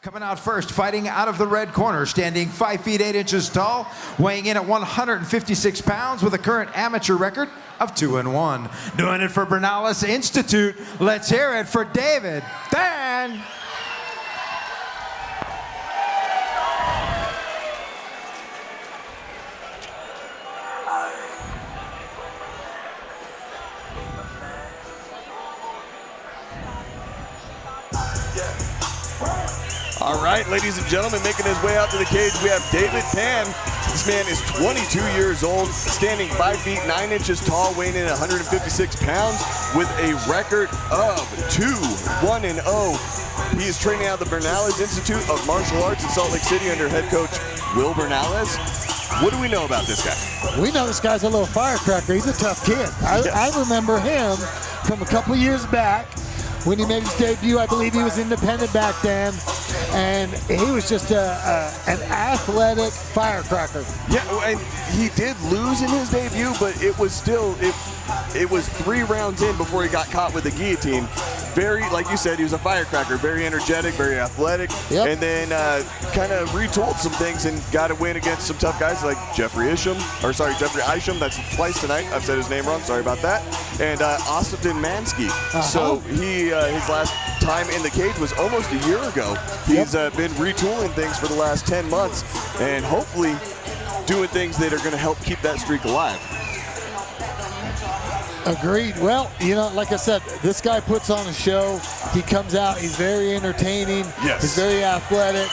Coming out first, fighting out of the red corner, standing 5 feet 8 inches tall, weighing in at 156 pounds with a current amateur record of 2-1. Doing it for Bernalis Institute, let's hear it for David Dan. All right, ladies and gentlemen, making his way out to the cage, we have David Dan. This man is 22 years old, standing 5 feet 9 inches tall, weighing in at 156 pounds with a record of 2-1-0. He is training out of the Bernalis Institute of Martial Arts in Salt Lake City under head coach Will Bernalis. What do we know about this guy? We know this guy's a little firecracker. He's a tough kid. I remember him from a couple years back when he made his debut. I believe he was independent back then, and he was just an athletic firecracker. Yeah, and he did lose in his debut, but it was still, it was 3 rounds in before he got caught with the guillotine. Very, like you said, he was a firecracker, very energetic, very athletic, and then kind of retooled some things and got a win against some tough guys like Jeffrey Isham, that's twice tonight, I've said his name wrong, sorry about that, and Austin Mansky. So he, his last time in the cage was almost a year ago. He's been retooling things for the last 10 months and hopefully doing things that are going to help keep that streak alive. Agreed. Well, you know, like I said, this guy puts on a show. He comes out, he's very entertaining. Yes. He's very athletic,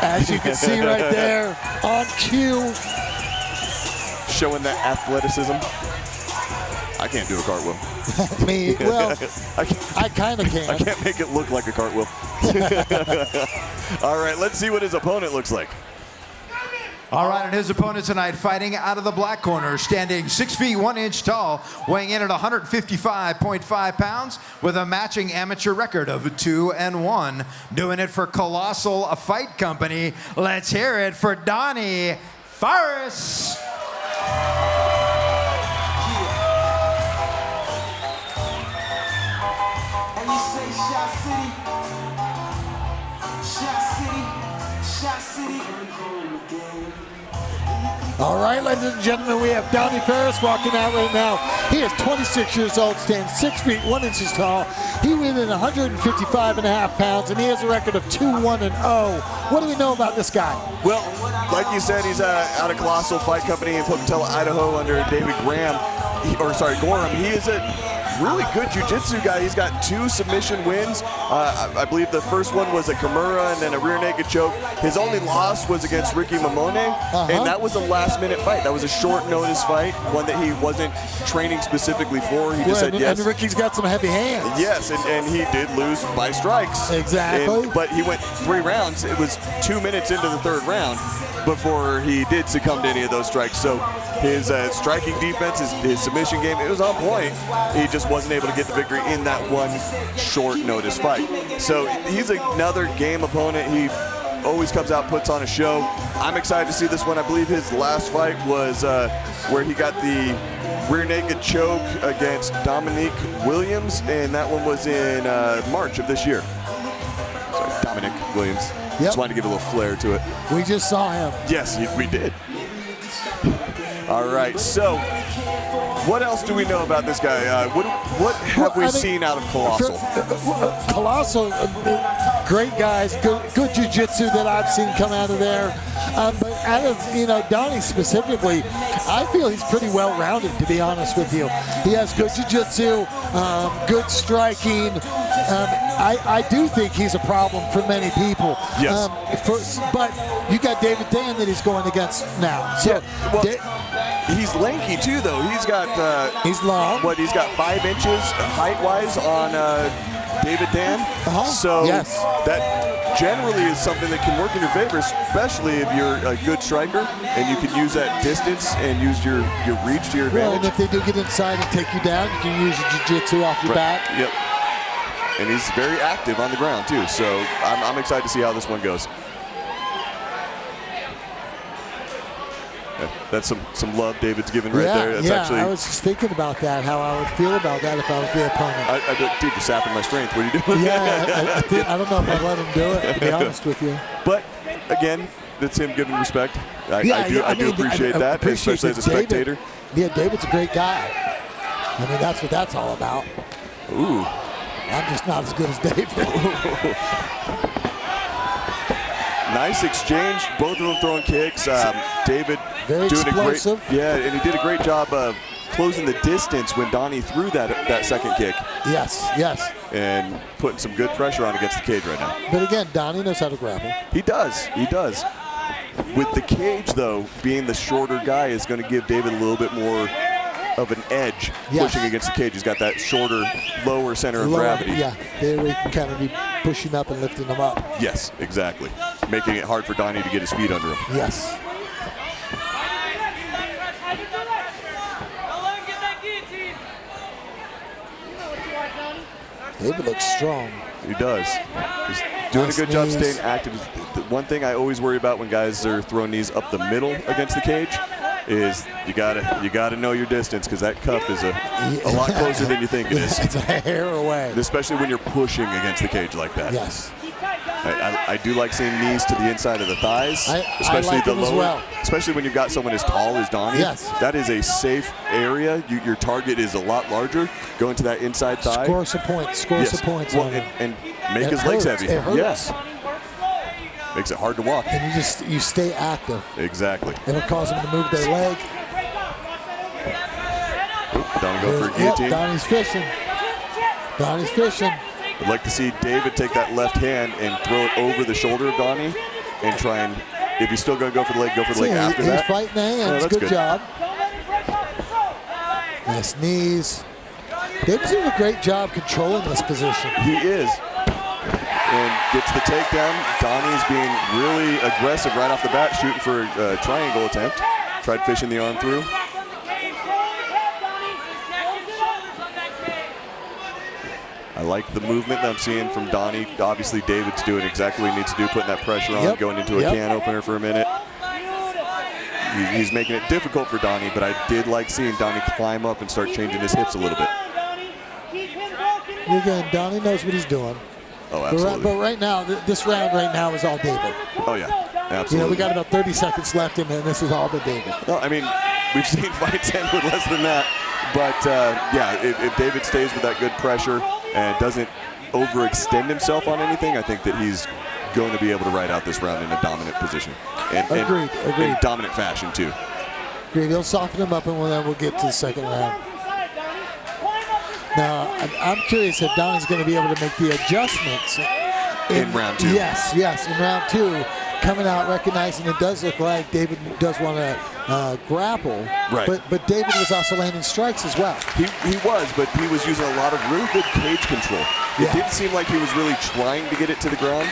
as you can see right there, on cue. Showing that athleticism. I can't do a cartwheel. I kind of can. I can't make it look like a cartwheel. All right, let's see what his opponent looks like. All right, and his opponent tonight, fighting out of the black corner, standing 6 feet 1 inch tall, weighing in at 155.5 pounds with a matching amateur record of 2-1. Doing it for Colossal Fight Company. Let's hear it for Donnie Farris. And you say Shot City, Shot City, Shot City. All right, ladies and gentlemen, we have Donnie Farris walking out right now. He is 26 years old, stands 6 feet 1 inches tall. He weighed in 155.5 pounds, and he has a record of 2-1-0. What do we know about this guy? Well, like you said, he's out of Colossal Fight Company in Pocatello, Idaho, under David Gorham. He is a really good jiu-jitsu guy. He's got 2 submission wins. I believe the first one was a Kimura and then a rear naked choke. His only loss was against Ricky Mamone, and that was a last-minute fight. That was a short-notice fight, one that he wasn't training specifically for. He just said yes. And Ricky's got some heavy hands. Yes, and he did lose by strikes. Exactly. But he went 3 rounds. It was 2 minutes into the 3rd round before he did succumb to any of those strikes. So his striking defense, his submission game, it was on point. He just wasn't able to get the victory in that one short notice fight. So he's another game opponent. He always comes out, puts on a show. I'm excited to see this one. I believe his last fight was where he got the rear naked choke against Dominique Williams, and that one was in March of this year. Sorry, Dominic Williams. Just wanted to give a little flair to it. We just saw him. Yes, we did. All right, so what else do we know about this guy? What have we seen out of Colossal? Colossal, great guys, good jiu-jitsu that I've seen come out of there. But out of, Donnie specifically, I feel he's pretty well-rounded, to be honest with you. He has good jiu-jitsu, good striking. I do think he's a problem for many people. Yes. But you got David Dan that he's going against now. So he's lanky too, though. He's got he's long. He's got 5 inches height-wise on David Dan. So that generally is something that can work in your favor, especially if you're a good striker and you can use that distance and use your reach to your advantage. Well, and if they do get inside and take you down, you can use your jiu-jitsu off your back. Yep. And he's very active on the ground too, so I'm excited to see how this one goes. That's some love David's giving right there. That's actually, I was just thinking about that, how I would feel about that if I was the opponent. Dude, you're sapping my strength. What are you doing? Yeah, I don't know if I'd let him do it, to be honest with you. But, again, that's him giving respect. I do appreciate that, especially as a spectator. David's a great guy. I mean, that's what that's all about. Ooh. I'm just not as good as David. Nice exchange. Both of them throwing kicks. David Very doing explosive. and he did a great job of closing the distance when Donnie threw that second kick. Yes. And putting some good pressure on against the cage right now. But again, Donnie knows how to grapple. He does. With the cage, though, being the shorter guy is going to give David a little bit more of an edge pushing against the cage. He's got that shorter, lower center of gravity. Yeah, there we can kind of be pushing up and lifting them up. Yes, exactly. Making it hard for Donnie to get his feet under him. Yes. David looks strong. He does. He's doing a good job staying active. The one thing I always worry about when guys are throwing knees up the middle against the cage is you gotta know your distance, because that cuff is a lot closer than you think it is. It's a hair away. Especially when you're pushing against the cage like that. Yes. I do like seeing knees to the inside of the thighs, especially like the them as lower. well. Especially when you've got someone as tall as Donnie. Yes. That is a safe area. Your target is a lot larger. Going to that inside thigh. Score some points. Some points on him. And make his legs heavy. It hurts. Yes. Makes it hard to walk. And you stay active. Exactly. It'll cause them to move their leg. Donnie go for a guillotine. Donnie's fishing. I'd like to see David take that left hand and throw it over the shoulder of Donnie and try and, if he's still going to go for the leg, go for the leg after that. He's fighting the hands. Good job. Nice knees. David's doing a great job controlling this position. He is. And gets the takedown. Donnie's being really aggressive right off the bat, shooting for a triangle attempt. Tried fishing the arm through. I like the movement that I'm seeing from Donnie. Obviously, David's doing exactly what he needs to do, putting that pressure on, going into a can opener for a minute. He's making it difficult for Donnie, but I did like seeing Donnie climb up and start changing his hips a little bit. Again, Donnie knows what he's doing. Oh, absolutely. But right now, this round right now is all David. Oh, yeah. Absolutely. We got about 30 seconds left, and this is all but David. No, I mean, we've seen fights end with less than that. But, if David stays with that good pressure and doesn't overextend himself on anything, I think that he's going to be able to ride out this round in a dominant position. Agreed. In dominant fashion, too. Agreed. He'll soften him up, and then we'll get to the second round. Now, I'm curious if Donnie's going to be able to make the adjustments in round two. Yes, in round two. Coming out, recognizing it does look like David does want to grapple. Right. But David was also landing strikes as well. He was, but he was using a lot of really good cage control. It didn't seem like he was really trying to get it to the ground.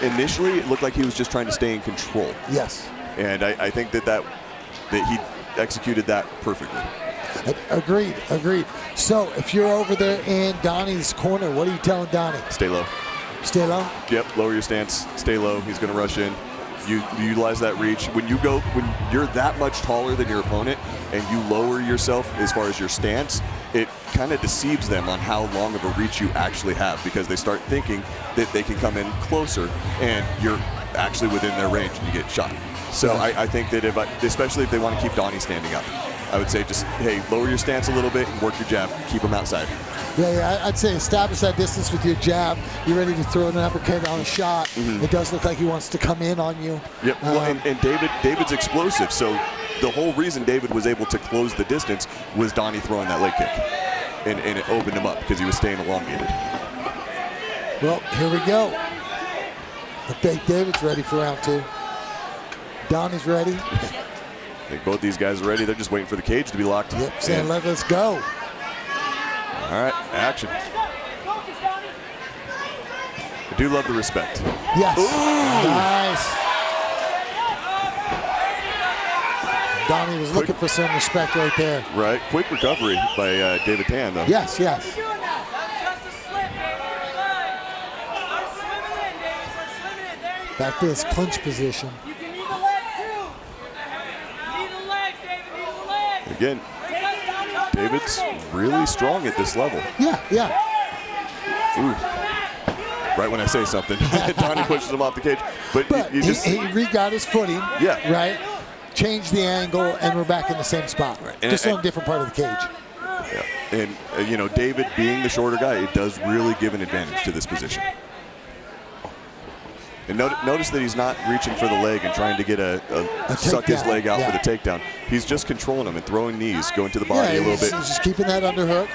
Initially, it looked like he was just trying to stay in control. Yes. And I think that he executed that perfectly. Agreed. So if you're over there in Donnie's corner, what are you telling Donnie? Stay low. Stay low? Yep, lower your stance, stay low. He's going to rush in. You utilize that reach. When you're that much taller than your opponent and you lower yourself as far as your stance, it kind of deceives them on how long of a reach you actually have, because they start thinking that they can come in closer and you're actually within their range and you get shot. So I think that especially if they want to keep Donnie standing up, I would say just, hey, lower your stance a little bit and work your jab. Keep him outside. Yeah, I'd say establish that distance with your jab. You're ready to throw an uppercut on a shot. It does look like he wants to come in on you. Yep, and David's explosive, so the whole reason David was able to close the distance was Donnie throwing that leg kick. And it opened him up because he was staying elongated. Well, here we go. I think David's ready for round two. Donnie's ready. I think both these guys are ready. They're just waiting for the cage to be locked. Yep, saying let's go. All right, action. I do love the respect. Yes. Ooh. Nice. Donnie was looking for some respect right there. Right. Quick recovery by David Tan, though. Yes. Back to his clinch position. Again, David's really strong at this level. Yeah, yeah. Ooh. Right when I say something, Donnie pushes him off the cage. But you just he re-got his footing. Yeah. Right. Changed the angle, and we're back in the same spot. Right. Just on a different part of the cage. Yeah. And you know, David being the shorter guy, it does really give an advantage to this position. And notice that he's not reaching for the leg and trying to get suck his leg out for the takedown. He's just controlling him and throwing knees, going to the body a little bit. He's just keeping that underhook.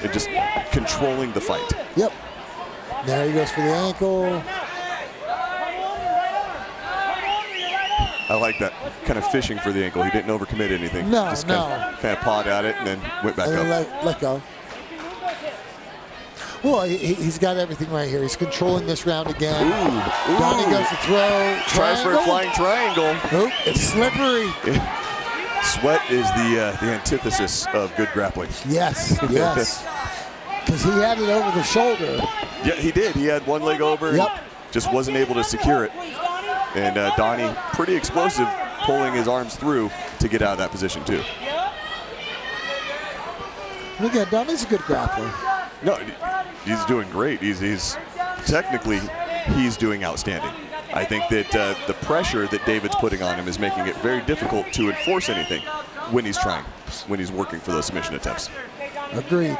And just controlling the fight. Yep. There he goes for the ankle. I like that, kind of fishing for the ankle. He didn't overcommit anything. No, just kind of pawed at it and then went back up. Let go. Well, he's got everything right here. He's controlling this round again. Ooh. Donnie goes to throw. Tries for a flying triangle. Oop, it's slippery. Sweat is the antithesis of good grappling. Yes, yes. Because he had it over the shoulder. Yeah, he did. He had one leg over. Yep. And just wasn't able to secure it. And Donnie, pretty explosive, pulling his arms through to get out of that position too. And again, Donnie's a good grappler. No, he's doing great. He's technically, he's doing outstanding. I think that the pressure that David's putting on him is making it very difficult to enforce anything when he's trying, when he's working for those submission attempts. Agreed.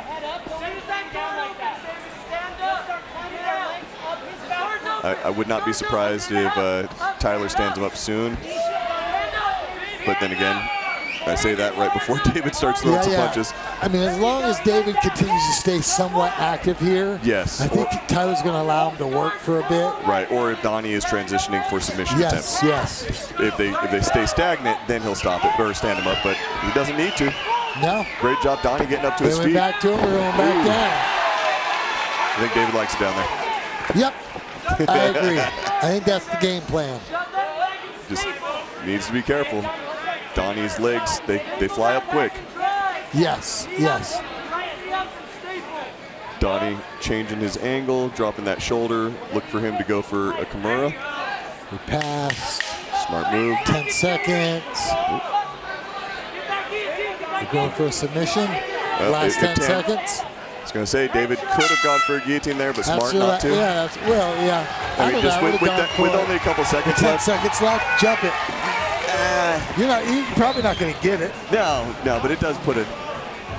I would not be surprised if Tyler stands him up soon. But then again, I say that right before David starts throwing some punches. I mean, as long as David continues to stay somewhat active here, yes, I think Tyler's going to allow him to work for a bit. Right, or if Donnie is transitioning for submission attempts. Yes. If they stay stagnant, then he'll stop it or stand him up, but he doesn't need to. No. Great job, Donnie, getting up to his feet. We went back to him, we're going back down. I think David likes it down there. Yep, I agree. I think that's the game plan. Just needs to be careful. Donnie's legs, they fly up quick. Yes, yes. Donnie changing his angle, dropping that shoulder. Look for him to go for a Kimura. We pass. Smart move. 10 seconds. We're going for a submission. Last 10 seconds. I was going to say, David could have gone for a guillotine there, but smart not to. Yeah, I mean, just with only a couple seconds 10 left. seconds left, jump it. You're probably not going to get it. No, but it does put an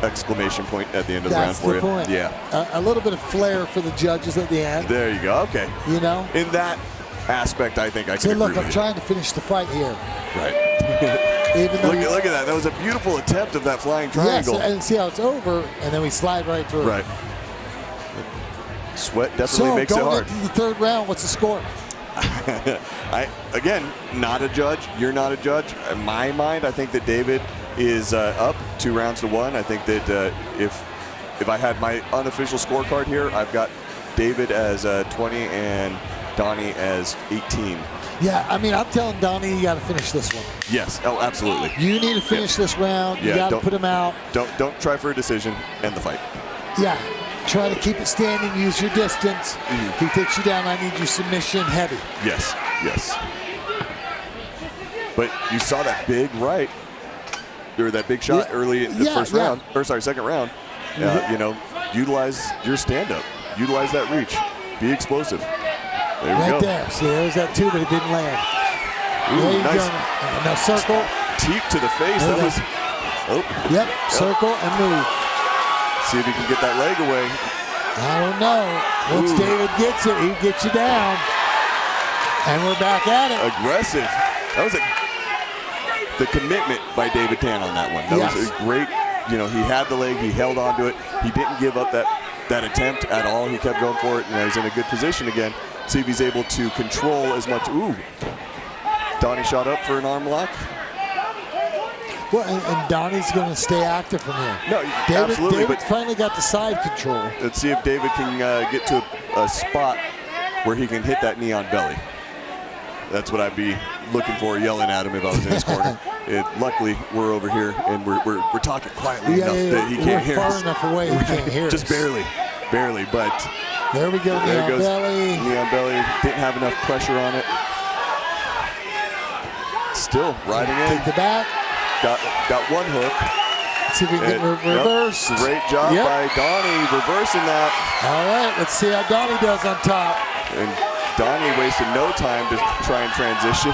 exclamation point at the end of the round for you. Point. Yeah. A little bit of flair for the judges at the end. There you go. Okay. You know? In that aspect, I think I can say, agree look, I'm trying to finish the fight here. Right. Even though look at that. That was a beautiful attempt of that flying triangle. Yes, and see how it's over, and then we slide right through. Right. Sweat definitely makes it hard. So going into the third round, what's the score? Again, not a judge. You're not a judge. In my mind, I think that David is up 2 rounds to 1. I think that if I had my unofficial scorecard here, I've got David as 20 and Donnie as 18. Yeah, I mean, I'm telling Donnie, you got to finish this one. Yes, oh, absolutely. You need to finish this round. You got to put him out. Don't try for a decision. End the fight. Yeah. Try to keep it standing, use your distance. If he takes you down, I need your submission heavy. Yes. But you saw that big right, or that big shot early in the second round. You know, utilize your stand-up. Utilize that reach. Be explosive. There we go. Right there. See, there's that 2, but it didn't land. Ooh, there you nice. go. Now circle. Teep to the face. That was. Oh. Yep. Circle and move. See if he can get that leg away. I don't know. Once David gets it, he gets you down. And we're back at it. Aggressive. That was the commitment by David Tan on that one. That was a great, he had the leg, he held on to it. He didn't give up that attempt at all. He kept going for it, and he's in a good position again. See if he's able to control as much. Ooh. Donnie shot up for an arm lock. Well, and Donnie's going to stay active from here. No, absolutely. David finally got the side control. Let's see if David can get to a spot where he can hit that knee on belly. That's what I'd be looking for, yelling at him if I was in his corner. Luckily, we're over here, and we're talking quietly enough that he can't hear us. Far enough away he can't hear us. Just barely, but there we go. There goes belly. Knee on belly. Didn't have enough pressure on it. Still riding in. Take the back. Got one hook. See if we can reverse. Yep. Great job by Donnie reversing that. All right, let's see how Donnie does on top. And Donnie wasted no time to try and transition.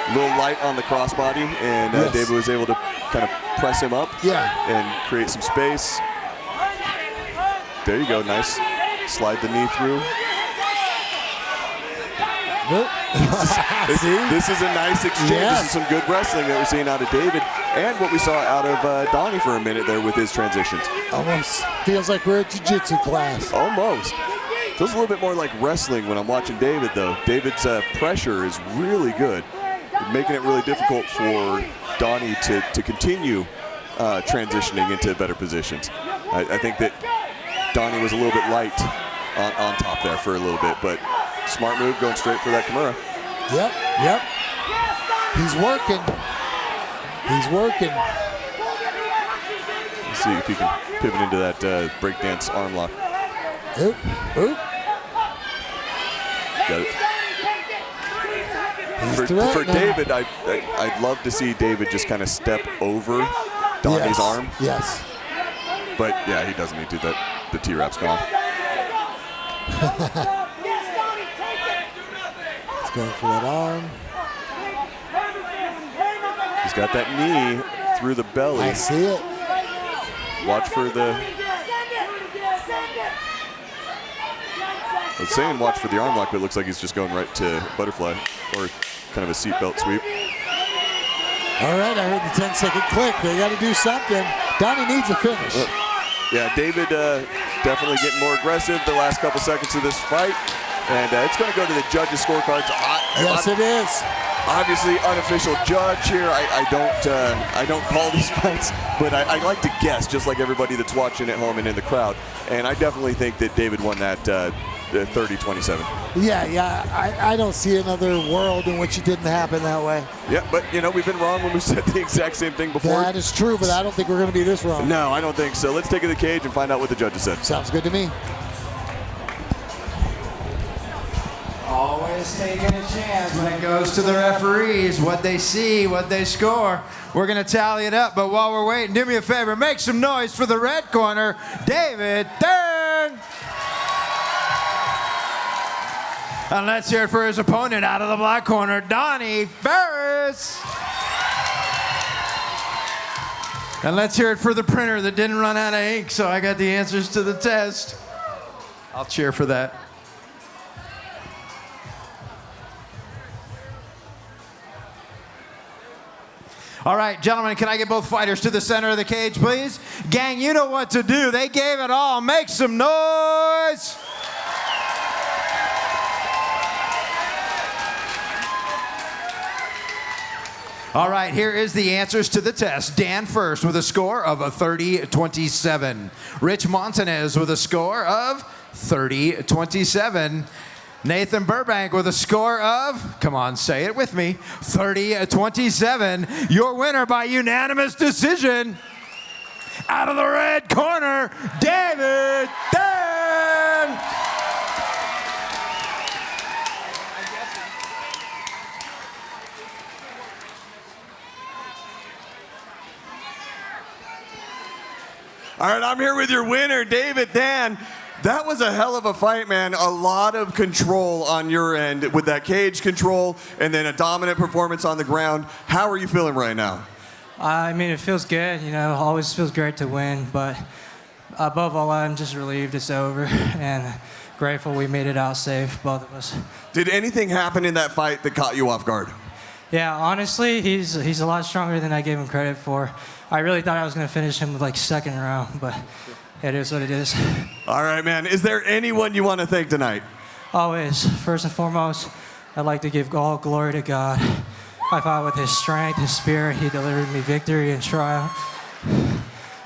A little light on the crossbody, and David was able to kind of press him up and create some space. There you go, nice. Slide the knee through. This is a nice exchange. This is some good wrestling that we're seeing out of David, and what we saw out of Donnie for a minute there with his transitions. Almost feels like we're at jiu-jitsu class. Almost. Feels a little bit more like wrestling when I'm watching David, though. David's pressure is really good, making it really difficult for Donnie to continue transitioning into better positions. I think that Donnie was a little bit light on top there for a little bit, but smart move going straight for that Kimura. Yep. He's working. Let's see if he can pivot into that breakdance arm lock. Oop. Got it. For David, I'd love to see David just kind of step over Donnie's arm. Yes. But yeah, he doesn't need to. The T-Rap's gone. He's going for that arm. He's got that knee through the belly. I see it. Watch for the... I was saying watch for the arm lock, but it looks like he's just going right to butterfly or kind of a seatbelt sweep. All right, I heard the 10-second click. They got to do something. Donnie needs a finish. Yeah, David definitely getting more aggressive the last couple seconds of this fight. And it's going to go to the judges' scorecards. Yes, it is. Obviously, unofficial judge here. I don't call these fights, but I like to guess, just like everybody that's watching at home and in the crowd. And I definitely think that David won that 30-27. Yeah. I don't see another world in which it didn't happen that way. Yeah, but we've been wrong when we said the exact same thing before. That is true, but I don't think we're going to be this wrong. No, I don't think so. Let's take it to the cage and find out what the judges said. Sounds good to me. Always taking a chance when it goes to the referees, what they see, what they score. We're going to tally it up, but while we're waiting, do me a favor, make some noise for the red corner, David Thurn. And let's hear it for his opponent out of the black corner, Donnie Farris. And let's hear it for the printer that didn't run out of ink, so I got the answers to the test. I'll cheer for that. All right, gentlemen, can I get both fighters to the center of the cage, please? Gang, you know what to do. They gave it all. Make some noise. All right, here is the answers to the test. Dan first with a score of a 30-27. Rich Montanez with a score of 30-27. Nathan Burbank with a score of, come on, say it with me, 30-27. Your winner by unanimous decision, out of the red corner, David Thurn. All right, I'm here with your winner, David Dan. That was a hell of a fight, man. A lot of control on your end with that cage control and then a dominant performance on the ground. How are you feeling right now? I mean, it feels good. Always feels great to win. But above all, I'm just relieved it's over and grateful we made it out safe, both of us. Did anything happen in that fight that caught you off guard? Yeah, honestly, he's a lot stronger than I gave him credit for. I really thought I was going to finish him with like second round, but it is what it is. All right, man. Is there anyone you want to thank tonight? Always. First and foremost, I'd like to give all glory to God. I fought with his strength, his spirit. He delivered me victory and triumph.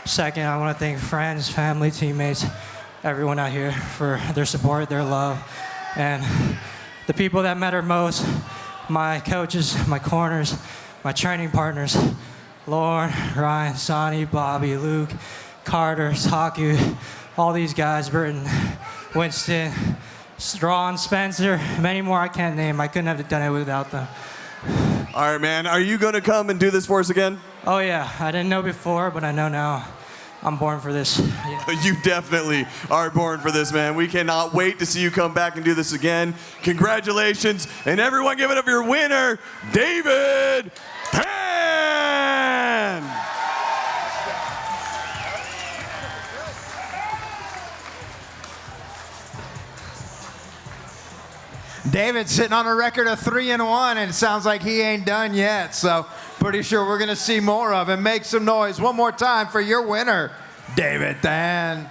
Second, I want to thank friends, family, teammates, everyone out here for their support, their love, and the people that matter most, my coaches, my corners, my training partners, Lauren, Ryan, Sonny, Bobby, Luke, Carter, Taku, all these guys, Burton, Winston, Ron, Spencer, many more I can't name. I couldn't have done it without them. All right, man. Are you going to come and do this for us again? Oh yeah, I didn't know before, but I know now. I'm born for this. You definitely are born for this, man. We cannot wait to see you come back and do this again. Congratulations, and everyone give it up for your winner, David Pan! David's sitting on a record of 3-1, and it sounds like he ain't done yet. So pretty sure we're going to see more of him. Make some noise one more time for your winner, David Pan.